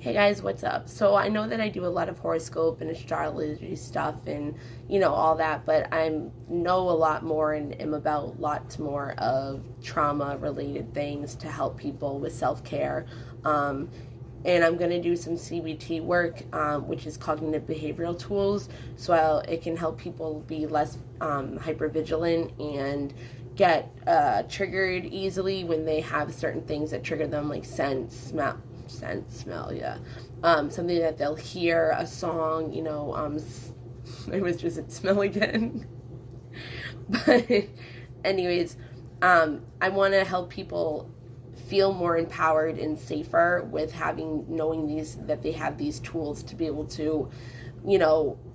Hey guys, what's up? So I know that I do a lot of horoscope and astrology stuff and all that, but I know a lot more and am about lots more of trauma related things to help people with self-care. And I'm going to do some CBT work, which is cognitive behavioral tools, so it can help people be less hypervigilant and get triggered easily when they have certain things that trigger them, like smell, yeah. Something that they'll hear, a song, I was just at smell again. But anyways, I want to help people feel more empowered and safer with knowing that they have these tools to be able to,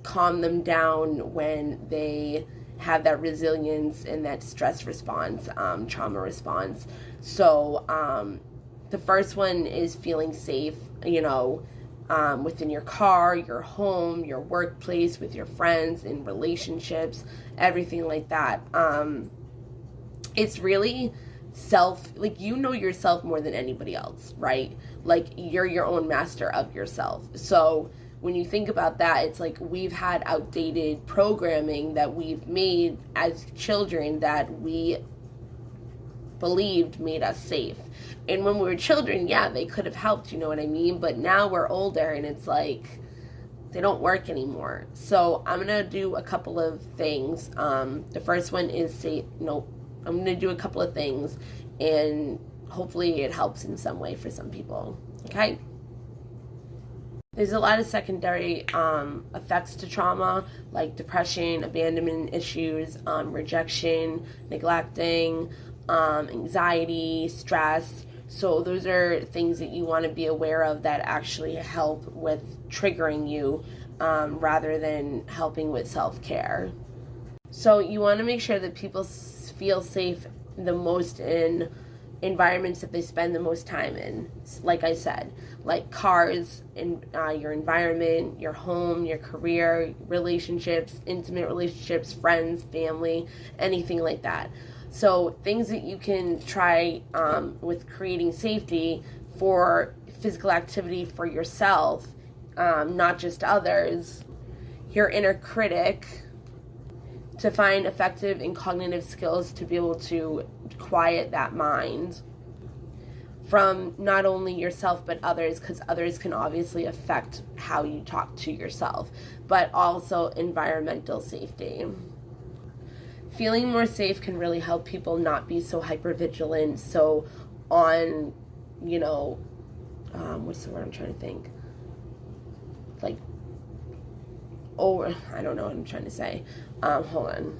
calm them down when they have that resilience and that stress response, trauma response. So, the first one is feeling safe, within your car, your home, your workplace, with your friends, in relationships, everything like that. It's really yourself more than anybody else, right? Like, you're your own master of yourself. So when you think about that, it's like we've had outdated programming that we've made as children that we believed made us safe. And when we were children, yeah, they could have helped, you know what I mean? But now we're older and it's like they don't work anymore. So I'm going to do a couple of things. The first one is I'm going to do a couple of things and hopefully it helps in some way for some people. Okay? There's a lot of secondary effects to trauma, like depression, abandonment issues, rejection, neglecting, anxiety, stress. So those are things that you want to be aware of that actually help with triggering you rather than helping with self-care. So you want to make sure that people feel safe the most in environments that they spend the most time in. Like I said, like cars, in your environment, your home, your career, relationships, intimate relationships, friends, family, anything like that. So things that you can try with creating safety for physical activity for yourself, not just others. Your inner critic, to find effective and cognitive skills to be able to quiet that mind from not only yourself but others, because others can obviously affect how you talk to yourself, but also environmental safety. Feeling more safe can really help people not be so hypervigilant, so on, what's the word I'm trying to think? Like, I don't know what I'm trying to say. Hold on.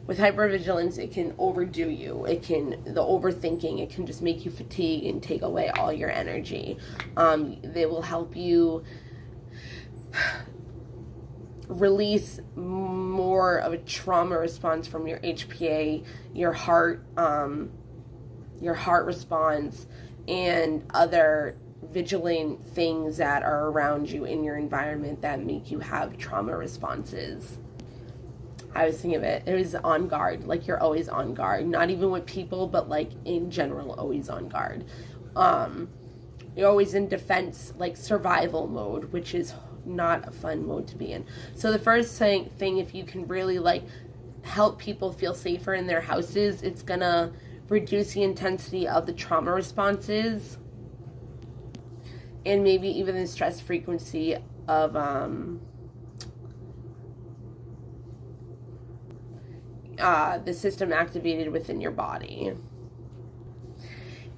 With hypervigilance, it can overdo you. The overthinking, it can just make you fatigue and take away all your energy. They will help you release more of a trauma response from your HPA, your heart response, and other vigilant things that are around you in your environment that make you have trauma responses. I was thinking of it was on guard, like you're always on guard, not even with people, but like in general, always on guard. You're always in defense, like survival mode, which is not a fun mode to be in. So the first thing, if you can really help people feel safer in their houses, it's gonna reduce the intensity of the trauma responses and maybe even the stress frequency of the system activated within your body.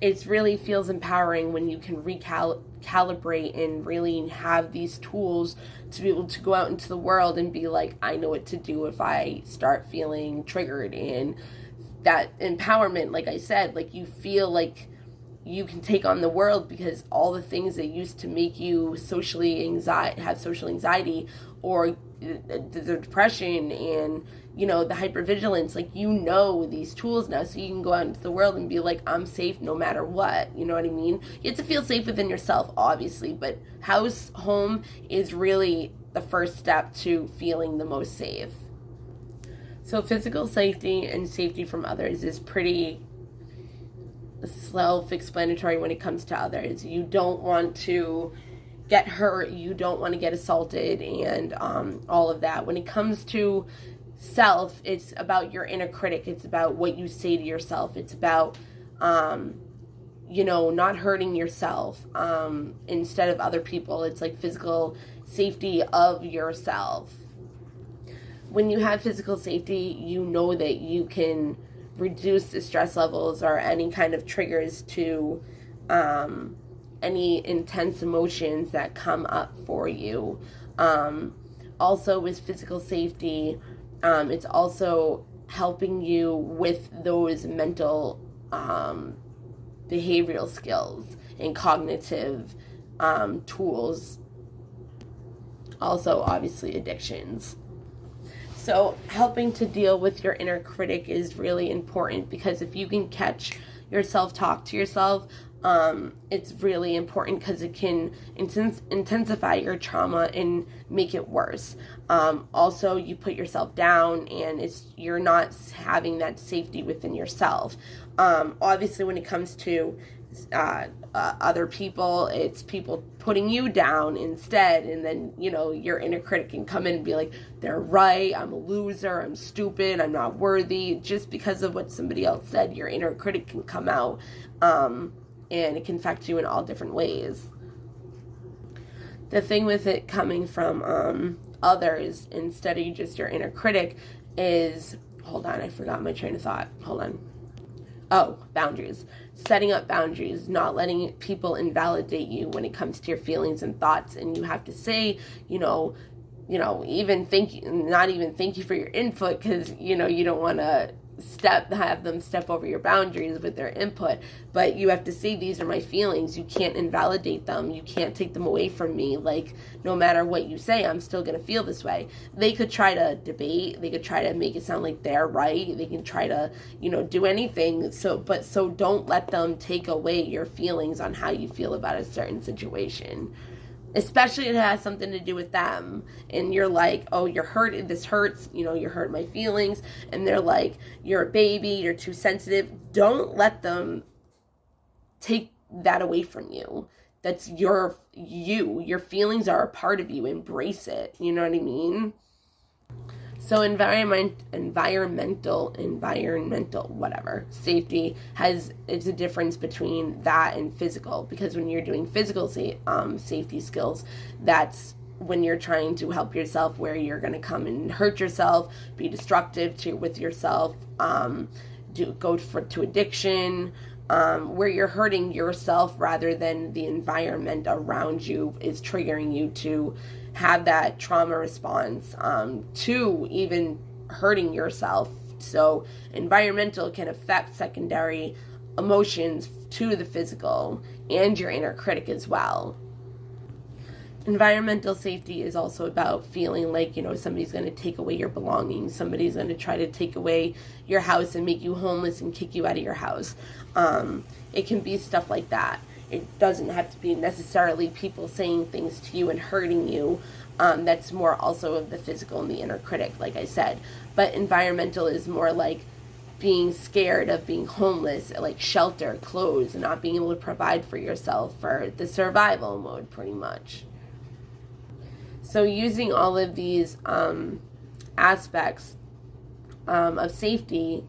It really feels empowering when you can recalibrate and really have these tools to be able to go out into the world and be like, I know what to do if I start feeling triggered. And that empowerment, like I said, like you feel like you can take on the world, because all the things that used to make you have social anxiety or the depression and the hypervigilance, these tools now, so you can go out into the world and be like, I'm safe no matter what. You know what I mean? You have to feel safe within yourself, obviously, but home is really the first step to feeling the most safe. So physical safety and safety from others is pretty self-explanatory when it comes to others. You don't want to get hurt, you don't want to get assaulted, and all of that. When it comes to self, it's about your inner critic. It's about what you say to yourself. It's about not hurting yourself instead of other people. It's like physical safety of yourself. When you have physical safety, you know that you can reduce the stress levels or any kind of triggers to any intense emotions that come up for you. Also, with physical safety, it's also helping you with those mental behavioral skills and cognitive tools. Also, obviously, addictions. So helping to deal with your inner critic is really important, because if you can catch yourself talk to yourself, it's really important, because it can intensify your trauma and make it worse. Also, you put yourself down, and you're not having that safety within yourself. Obviously, when it comes to other people, it's people putting you down instead, and then your inner critic can come in and be like, they're right, I'm a loser, I'm stupid, I'm not worthy. Just because of what somebody else said, your inner critic can come out, and it can affect you in all different ways. The thing with it coming from others instead of just your inner critic is, hold on, I forgot my train of thought, hold on. Oh, boundaries. Setting up boundaries, not letting people invalidate you when it comes to your feelings and thoughts. And you have to say, not even thank you for your input, because, you don't want to have them step over your boundaries with their input. But you have to say, these are my feelings. You can't invalidate them. You can't take them away from me. Like, no matter what you say, I'm still going to feel this way. They could try to debate. They could try to make it sound like they're right. They can try to, do anything. So don't let them take away your feelings on how you feel about a certain situation. Especially if it has something to do with them, and you're like, oh, you're hurt, this hurts, you're hurting my feelings, and they're like, you're a baby, you're too sensitive. Don't let them take that away from you. That's your feelings are a part of you. Embrace it. You know what I mean? So environmental, whatever, safety it's a difference between that and physical, because when you're doing physical safety skills, that's when you're trying to help yourself, where you're going to come and hurt yourself, be destructive with yourself, to addiction, where you're hurting yourself rather than the environment around you is triggering you to have that trauma response, to even hurting yourself. So environmental can affect secondary emotions to the physical and your inner critic as well. Environmental safety is also about feeling like, somebody's going to take away your belongings. Somebody's going to try to take away your house and make you homeless and kick you out of your house. It can be stuff like that. It doesn't have to be necessarily people saying things to you and hurting you. That's more also of the physical and the inner critic, like I said. But environmental is more like being scared of being homeless, like shelter, clothes, and not being able to provide for yourself, for the survival mode, pretty much. So using all of these aspects of safety,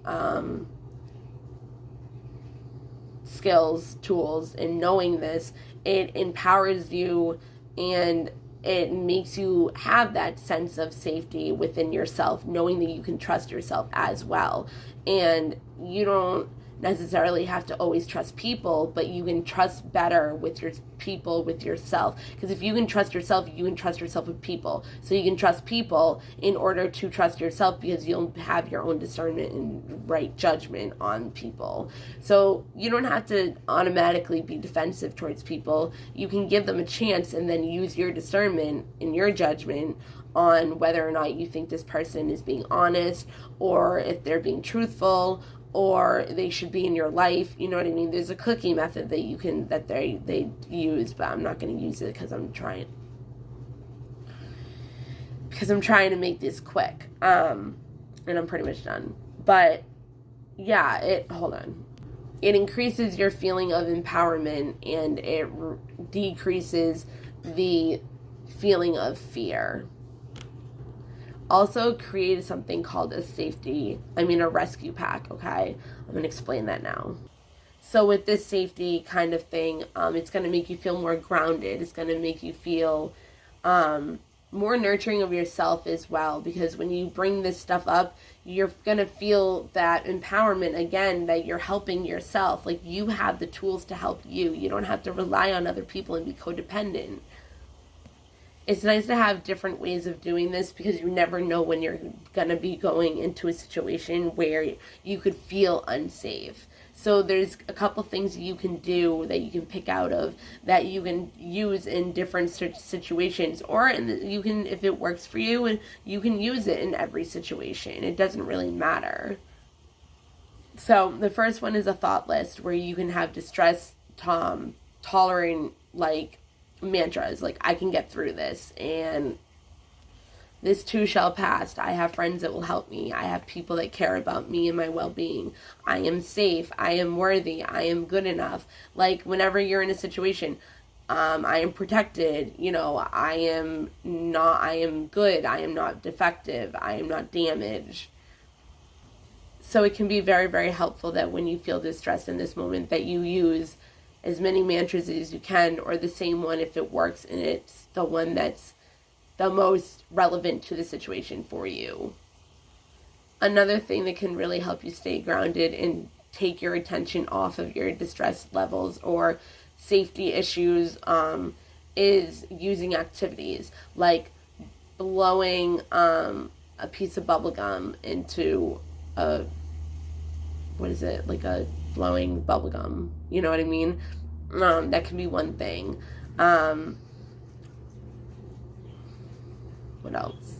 skills, tools, and knowing this, it empowers you, and it makes you have that sense of safety within yourself, knowing that you can trust yourself as well. And you don't necessarily have to always trust people, but you can trust better with your people, with yourself. Because if you can trust yourself, you can trust yourself with people. So you can trust people in order to trust yourself, because you'll have your own discernment and right judgment on people. So you don't have to automatically be defensive towards people. You can give them a chance and then use your discernment and your judgment on whether or not you think this person is being honest, or if they're being truthful, or they should be in your life. You know what I mean? There's a cookie method that they use, but I'm not going to use it because I'm trying to make this quick. And I'm pretty much done. But yeah, hold on. it increases your feeling of empowerment, and it decreases the feeling of fear. Also created something called a rescue pack, okay? I'm going to explain that now. So with this safety kind of thing, it's going to make you feel more grounded. It's going to make you feel more nurturing of yourself as well, because when you bring this stuff up, you're going to feel that empowerment again, that you're helping yourself. Like, you have the tools to help you. You don't have to rely on other people and be codependent. It's nice to have different ways of doing this, because you never know when you're going to be going into a situation where you could feel unsafe. So there's a couple things you can do that you can pick out of that you can use in different situations, or you can, if it works for you, and you can use it in every situation. It doesn't really matter. So the first one is a thought list, where you can have distress tolerant like mantras, like, I can get through this, and this too shall pass. I have friends that will help me. I have people that care about me and my well-being. I am safe. I am worthy. I am good enough. Like, whenever you're in a situation, I am protected. I am good. I am not defective. I am not damaged. So it can be very, very helpful that when you feel distressed in this moment, that you use as many mantras as you can, or the same one if it works, and it's the one that's the most relevant to the situation for you. Another thing that can really help you stay grounded and take your attention off of your distress levels or safety issues is using activities like blowing a piece of bubble gum into like a blowing bubble gum. You know what I mean? That can be one thing. What else?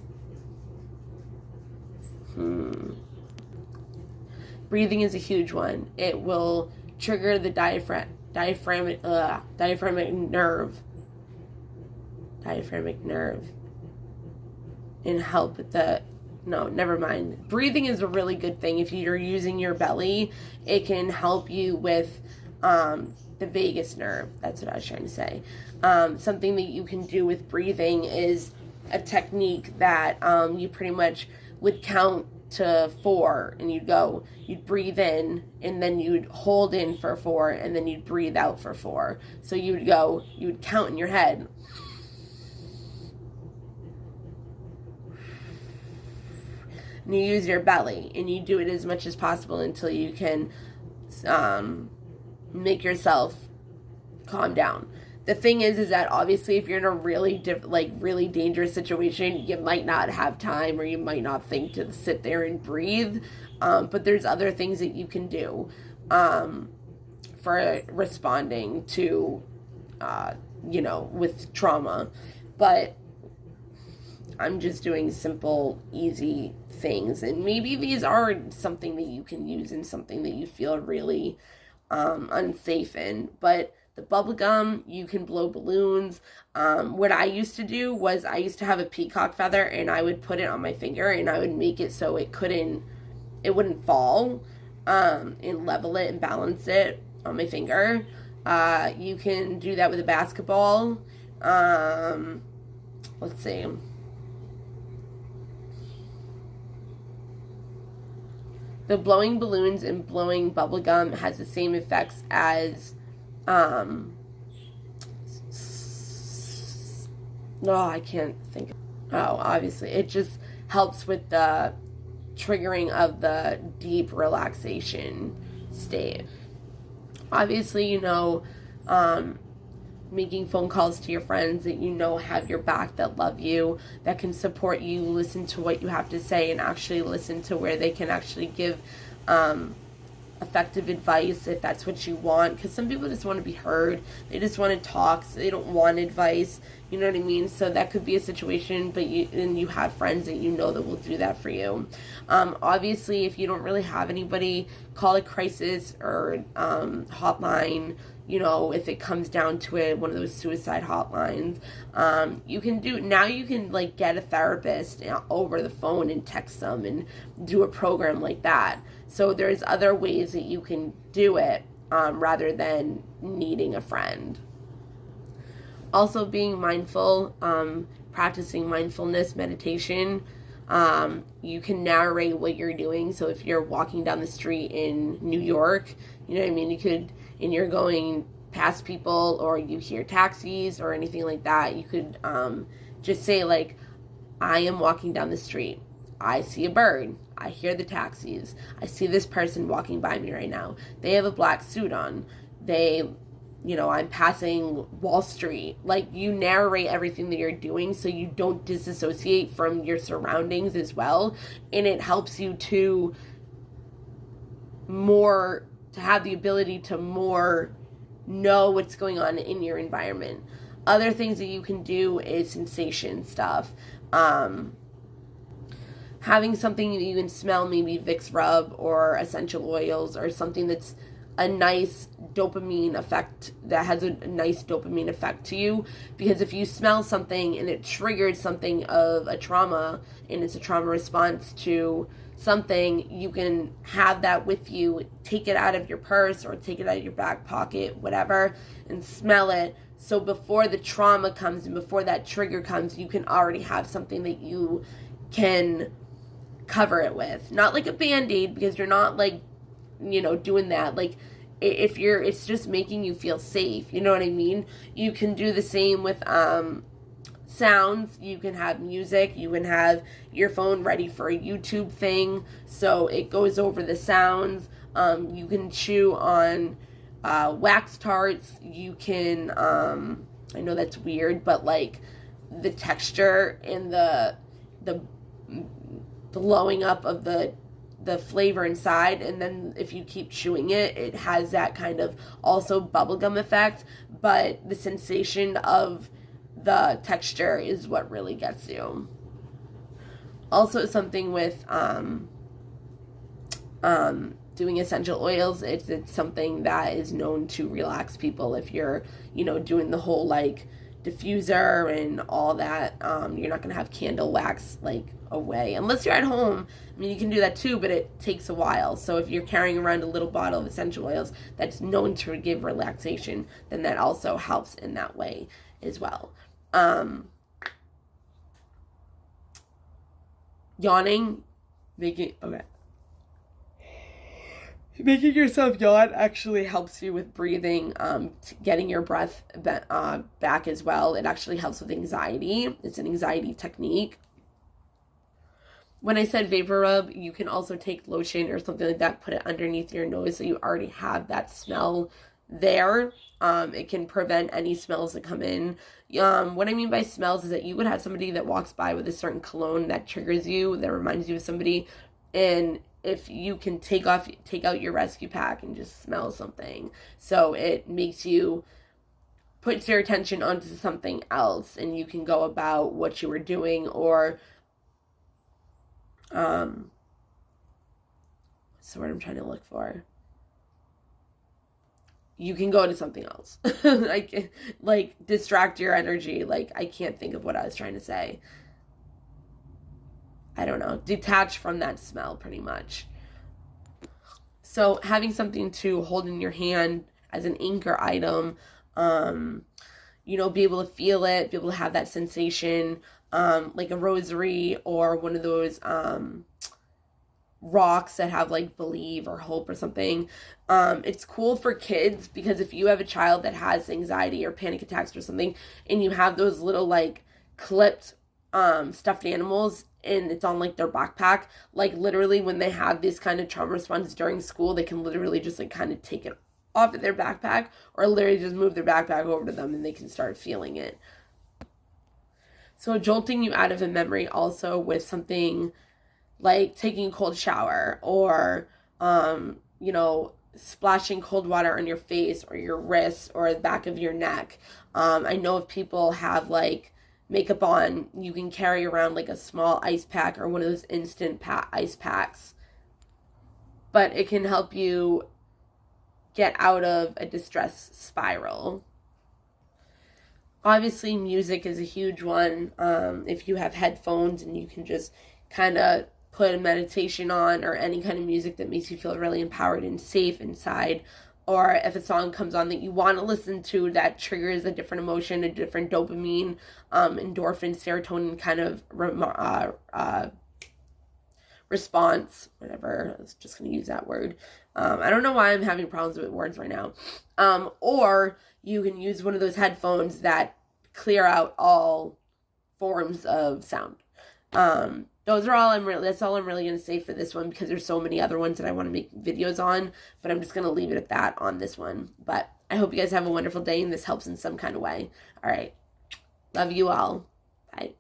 Breathing is a huge one. It will trigger the diaphragmatic nerve, and help with the. No, never mind. Breathing is a really good thing. If you're using your belly, it can help you with the vagus nerve. That's what I was trying to say. Something that you can do with breathing is a technique that you pretty much would count to 4, and you'd breathe in, and then you'd hold in for 4, and then you'd breathe out for 4. So you would count in your head. And you use your belly, and you do it as much as possible until you can make yourself calm down. The thing is that obviously if you're in a really really dangerous situation, you might not have time, or you might not think to sit there and breathe. But there's other things that you can do for responding to, with trauma. But I'm just doing simple, easy things. And maybe these are something that you can use in something that you feel really unsafe in. But the bubble gum, you can blow balloons. What I used to do was I used to have a peacock feather, and I would put it on my finger, and I would make it so it wouldn't fall, and level it and balance it on my finger. You can do that with a basketball. Let's see. The blowing balloons and blowing bubble gum has the same effects as I can't think. Obviously, it just helps with the triggering of the deep relaxation state. Obviously, making phone calls to your friends that have your back, that love you, that can support you, listen to what you have to say, and actually listen to where they can actually give effective advice if that's what you want. Because some people just want to be heard, they just want to talk, so they don't want advice. You know what I mean? So that could be a situation, but you have friends that that will do that for you. Obviously, if you don't really have anybody, call a crisis or hotline you know, if it comes down to it, one of those suicide hotlines. You can like get a therapist over the phone and text them and do a program like that. So there's other ways that you can do it rather than needing a friend. Also being mindful, practicing mindfulness meditation. You can narrate what you're doing. So if you're walking down the street in New York, you know what I mean, and you're going past people, or you hear taxis or anything like that, you could just say like, I am walking down the street. I see a bird. I hear the taxis. I see this person walking by me right now. They have a black suit on. I'm passing Wall Street. Like, you narrate everything that you're doing so you don't disassociate from your surroundings as well. And it helps you to have the ability to more know what's going on in your environment. Other things that you can do is sensation stuff. Having something that you can smell, maybe Vicks rub or essential oils, or something that's a nice dopamine effect, that has a nice dopamine effect to you. Because if you smell something and it triggers something of a trauma, and it's a trauma response to something, you can have that with you, take it out of your purse or take it out of your back pocket, whatever, and smell it. So before the trauma comes and before that trigger comes, you can already have something that you can cover it with. Not like a Band-Aid, because you're not like, doing that. Like, it's just making you feel safe. You know what I mean? You can do the same with sounds. You can have music. You can have your phone ready for a YouTube thing, so it goes over the sounds. You can chew on wax tarts. You can, I know that's weird, but like the texture and the blowing up of the flavor inside, and then if you keep chewing it, it has that kind of also bubblegum effect, but the sensation of the texture is what really gets you. Also, something with doing essential oils, it's something that is known to relax people. If you're doing the whole like diffuser and all that, you're not going to have candle wax like away unless you're at home. I mean, you can do that too, but it takes a while. So if you're carrying around a little bottle of essential oils that's known to give relaxation, then that also helps in that way as well. Yawning, making yourself yawn actually helps you with breathing, getting your breath back as well. It actually helps with anxiety. It's an anxiety technique. When I said vapor rub, you can also take lotion or something like that, put it underneath your nose so you already have that smell there. It can prevent any smells that come in. What I mean by smells is that you would have somebody that walks by with a certain cologne that triggers you, that reminds you of somebody, and if you can take out your rescue pack and just smell something, so it makes you puts your attention onto something else, and you can go about what you were doing, or what's the word I'm trying to look for? You can go to something else. like distract your energy. Like, I can't think of what I was trying to say. I don't know. Detach from that smell, pretty much. So having something to hold in your hand as an anchor item, be able to feel it, be able to have that sensation, like a rosary or one of those rocks that have like believe or hope or something. It's cool for kids, because if you have a child that has anxiety or panic attacks or something, and you have those little like clipped stuffed animals, and it's on like their backpack, like literally when they have this kind of trauma response during school, they can literally just like kind of take it off of their backpack, or literally just move their backpack over to them and they can start feeling it. So jolting you out of a memory also with something like taking a cold shower, or splashing cold water on your face or your wrists or the back of your neck. I know if people have like makeup on, you can carry around like a small ice pack or one of those instant ice packs, but it can help you get out of a distress spiral. Obviously, music is a huge one. If you have headphones and you can just kind of put a meditation on, or any kind of music that makes you feel really empowered and safe inside, or if a song comes on that you want to listen to that triggers a different emotion, a different dopamine, endorphin, serotonin kind of response, whatever, I was just going to use that word. I don't know why I'm having problems with words right now. Or you can use one of those headphones that clear out all forms of sound. That's all I'm really going to say for this one, because there's so many other ones that I want to make videos on, but I'm just going to leave it at that on this one. But I hope you guys have a wonderful day and this helps in some kind of way. All right. Love you all. Bye.